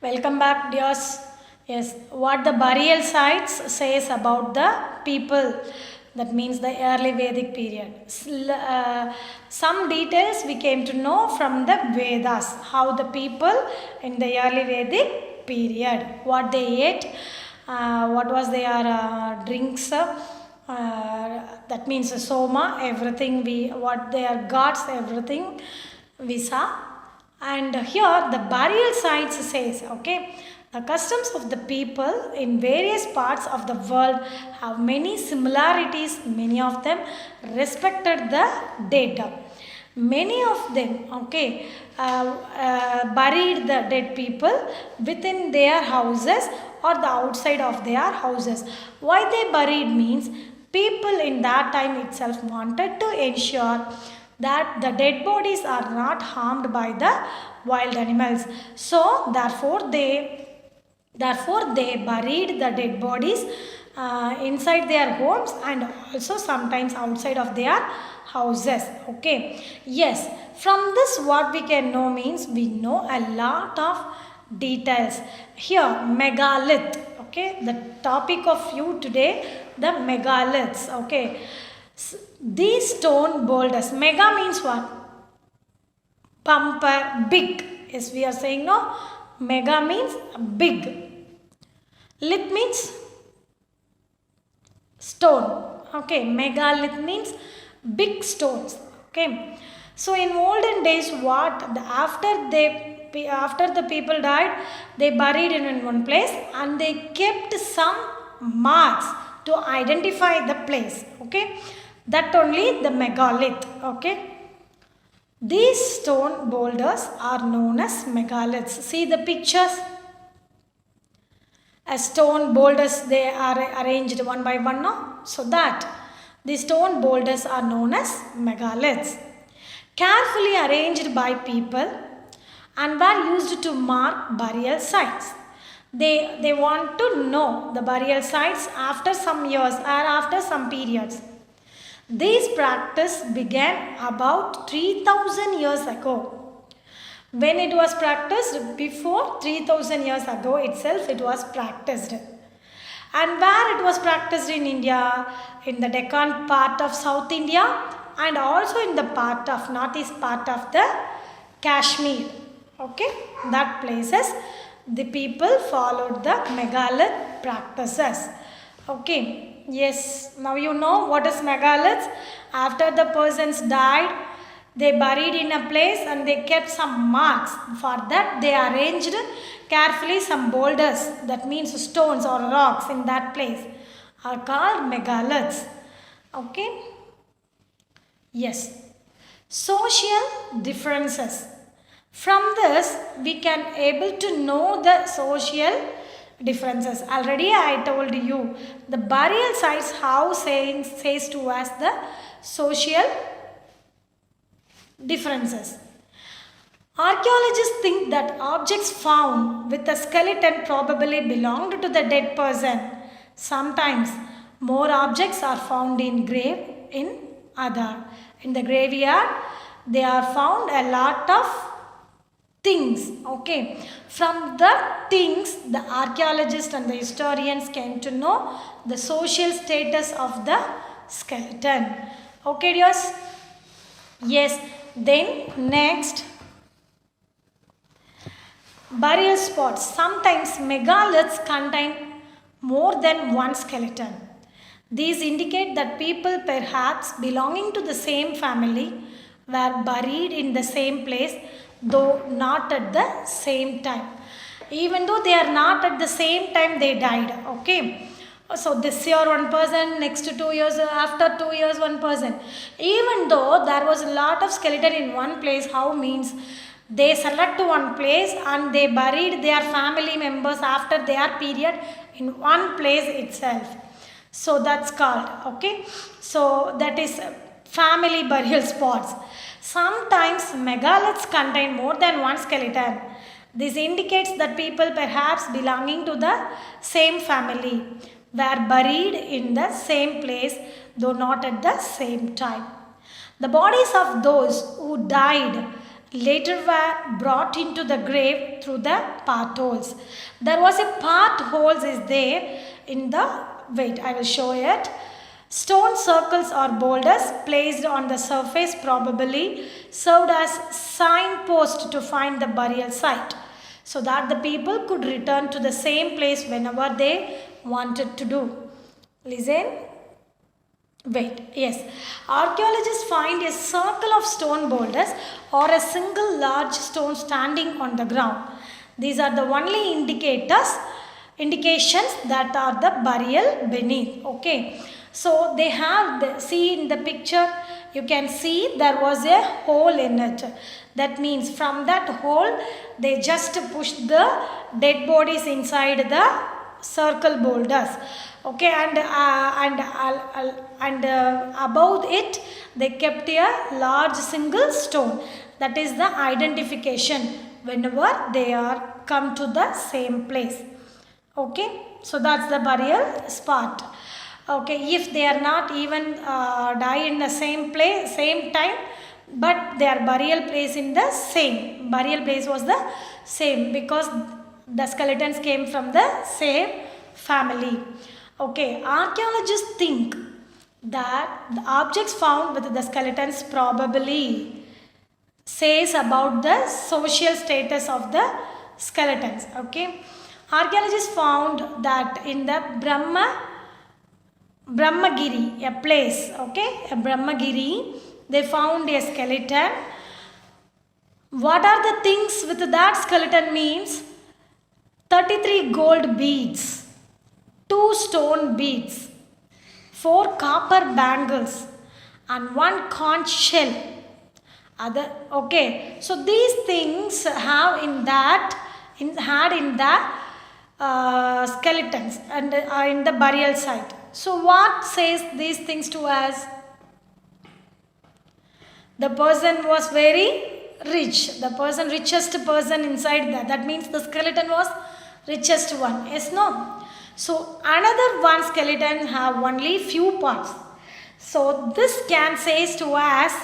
Welcome back, dears. Yes, what the burial sites says about the people, that means the early Vedic period. Some details we came to know from the Vedas, how the people in the early Vedic period, what they ate, what was their drinks, that means soma, everything what their gods, everything we saw. And here the burial sites says, okay, the customs of the people in various parts of the world have many similarities. Many of them respected the dead. Many of them, okay, buried the dead people within their houses or the outside of their houses. Why they buried means people in that time itself wanted to ensure that the dead bodies are not harmed by the wild animals. So therefore they buried the dead bodies inside their homes and also sometimes outside of their houses. Okay, yes, from this what we can know means we know a lot of details. Here megalith, okay, the topic of you today, the megaliths. Okay, these stone boulders, mega means what? Bumper, big. Yes, we are saying no. Mega means big. Lith means stone. Okay, megalith means big stones. Okay. So in olden days, after the people died, they buried in one place and they kept some marks to identify the place. Okay, that only the megalith. Okay. These stone boulders are known as megaliths. See the pictures. As stone boulders, they are arranged one by one, no? So that the stone boulders are known as megaliths. Carefully arranged by people and were used to mark burial sites. They want to know the burial sites after some years or after some periods. This practice began about 3000 years ago. When it was practiced, before 3000 years ago itself it was practiced. And where it was practiced in India, in the Deccan part of South India and also in the part of northeast part of the Kashmir. Okay, that places the people followed the megalith practices. Okay, yes, now you know what is megaliths. After the persons died, they buried in a place and they kept some marks. For that they arranged carefully some boulders, that means stones or rocks in that place, are called megaliths. Okay, yes. Social differences. From this we can able to know the social differences. Already I told you the burial sites how says to us the social differences. Archaeologists think that objects found with a skeleton probably belonged to the dead person. Sometimes more objects are found in the graveyard they are found a lot of things. Okay, from the things the archaeologists and the historians came to know the social status of the skeleton. Okay, dears. Yes, then next, burial spots. Sometimes megaliths contain more than one skeleton. These indicate that people perhaps belonging to the same family were buried in the same place, though not at the same time. Even though they are not at the same time they died. Okay. So this year one person, next 2 years, after 2 years one person. Even though there was a lot of skeleton in one place, how means they select one place and they buried their family members after their period in one place itself. So that's called, okay. So that is family burial spots. Sometimes megaliths contain more than one skeleton. This indicates that people perhaps belonging to the same family were buried in the same place, though not at the same time. The bodies of those who died later were brought into the grave through the portholes. There was a portholes is there in the, wait, I will show it. Stone circles or boulders placed on the surface probably served as signpost to find the burial site, so that the people could return to the same place whenever they wanted to do. Listen. Wait, yes. Archaeologists find a circle of stone boulders or a single large stone standing on the ground. These are the only indications that are the burial beneath. Okay. So they have, see in the picture, you can see there was a hole in it. That means from that hole, they just pushed the dead bodies inside the circle boulders. Okay, and above it they kept a large single stone. That is the identification whenever they are come to the same place. Okay, so that's the burial spot. Okay, if they are not even die in the same place, same time, but their burial place in the same. Burial place was the same because the skeletons came from the same family. Okay, archaeologists think that the objects found with the skeletons probably says about the social status of the skeletons. Okay, archaeologists found that in the Brahmagiri, a place, okay, a Brahmagiri, they found a skeleton. What are the things with that skeleton means? 33 gold beads, 2 stone beads, 4 copper bangles, and 1 conch shell. Okay, so these things have in that had in the skeletons and in the burial site. So what says these things to us? The person was very rich. The person, richest person inside that. That means the skeleton was richest one. Yes, no? So another one skeleton have only few parts. So this can say to us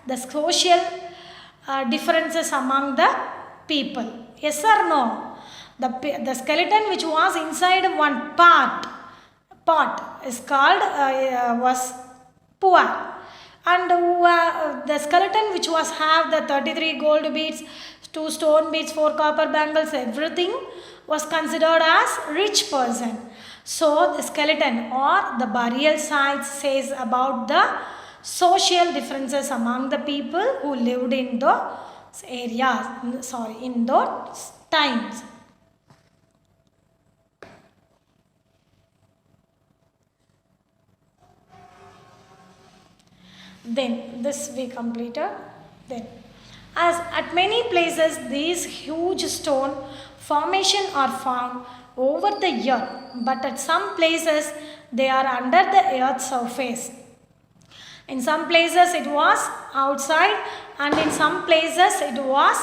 the social differences among the people. Yes or no? The skeleton which was inside one pot is called was poor, and the skeleton which was have the 33 gold beads, 2 stone beads, 4 copper bangles, everything was considered as rich person. So the skeleton or the burial site says about the social differences among the people who lived in those areas, in those times. Then this we completed. Then as at many places these huge stone formation are found over the earth, but at some places they are under the earth's surface. In some places it was outside, and in some places it was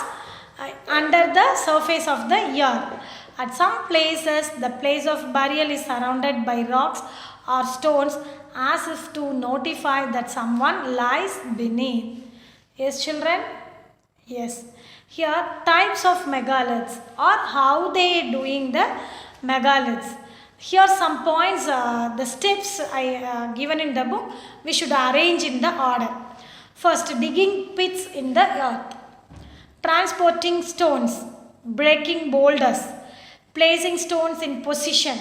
under the surface of the earth. At some places the place of burial is surrounded by rocks or stones, as if to notify that someone lies beneath. Yes, children? Yes. Here types of megaliths or how they doing the megaliths. Here some points, the steps I given in the book, we should arrange in the order. First, digging pits in the earth, transporting stones, breaking boulders, placing stones in position,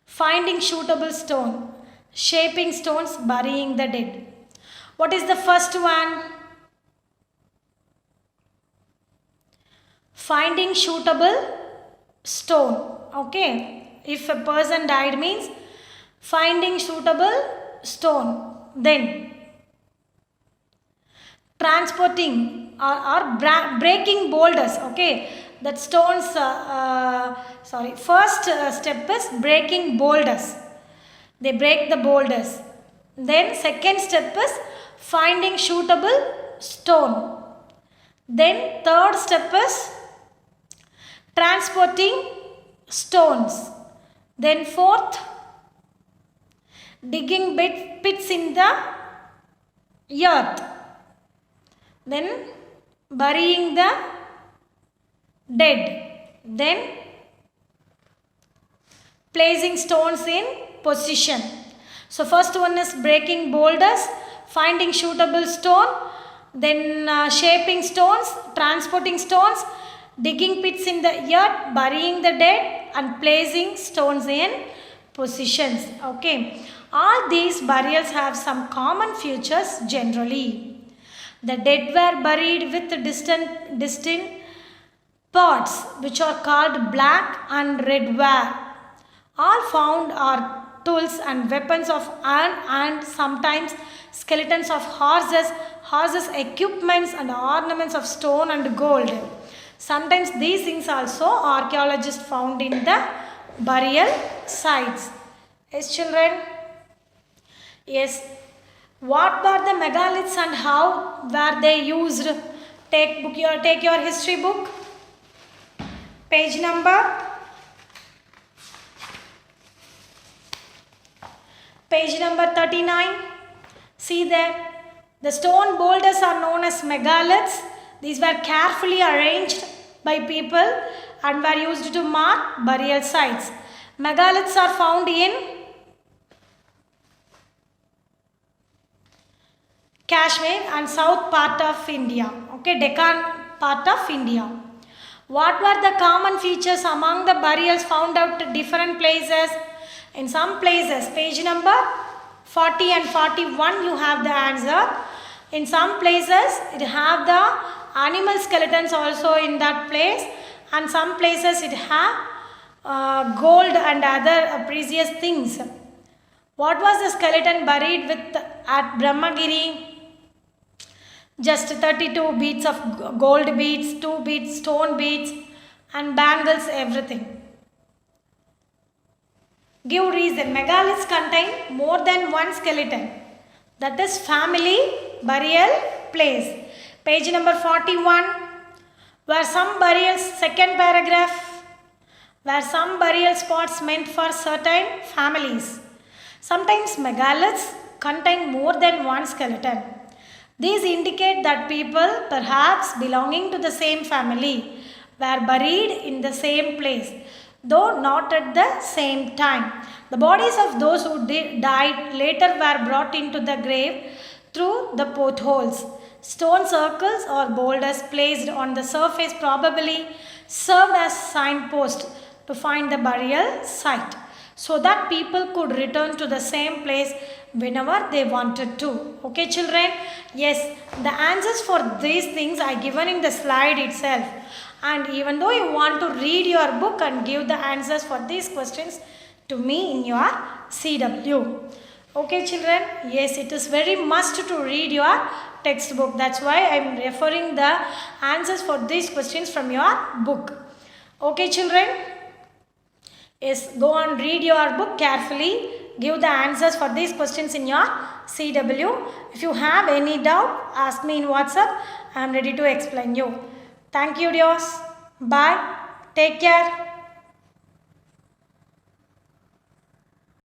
finding suitable stone, shaping stones, burying the dead. What is the first one? Finding suitable stone. Okay. If a person died means finding suitable stone. Then transporting or breaking boulders. Okay. That stones, first step is breaking boulders. They break the boulders. Then second step is finding suitable stone. Then third step is transporting stones. Then fourth, digging pits in the earth. Then burying the dead. Then placing stones in position. So first one is breaking boulders, finding suitable stone, then shaping stones, transporting stones, digging pits in the earth, burying the dead, and placing stones in positions. Okay, all these burials have some common features generally. The dead were buried with distinct pots which are called black and red ware. All found are tools and weapons of iron and sometimes skeletons of horses, equipments and ornaments of stone and gold. Sometimes these things also archaeologists found in the burial sites. Yes, children? Yes. What were the megaliths and how were they used? Take your history book. Page number 39. See there. The stone boulders are known as megaliths. These were carefully arranged by people and were used to mark burial sites. Megaliths are found in Kashmir and south part of India. Okay, Deccan part of India. What were the common features among the burials found out at different places? In some places, page number 40 and 41, you have the answer. In some places, it have the animal skeletons also in that place, and some places it have gold and other precious things. What was the skeleton buried with at Brahmagiri? Just 32 beads of gold beads, 2 beads, stone beads, and bangles, everything. Give reason. Megaliths contain more than one skeleton. That is family burial place. Page number 41. Were some burials, second paragraph, were some burial spots meant for certain families. Sometimes megaliths contain more than one skeleton. These indicate that people, perhaps belonging to the same family, were buried in the same place, though not at the same time. The bodies of those who died later were brought into the grave through the potholes. Stone circles or boulders placed on the surface probably served as signposts to find the burial site, so that people could return to the same place whenever they wanted to. Okay, children? Yes, the answers for these things are given in the slide itself. And even though you want to read your book and give the answers for these questions to me in your CW. Okay, children? Yes, it is very must to read your textbook. That's why I am referring the answers for these questions from your book. Okay, children? Yes, go and read your book carefully. Give the answers for these questions in your CW. If you have any doubt, ask me in WhatsApp. I am ready to explain you. Thank you, dears. Bye. Take care.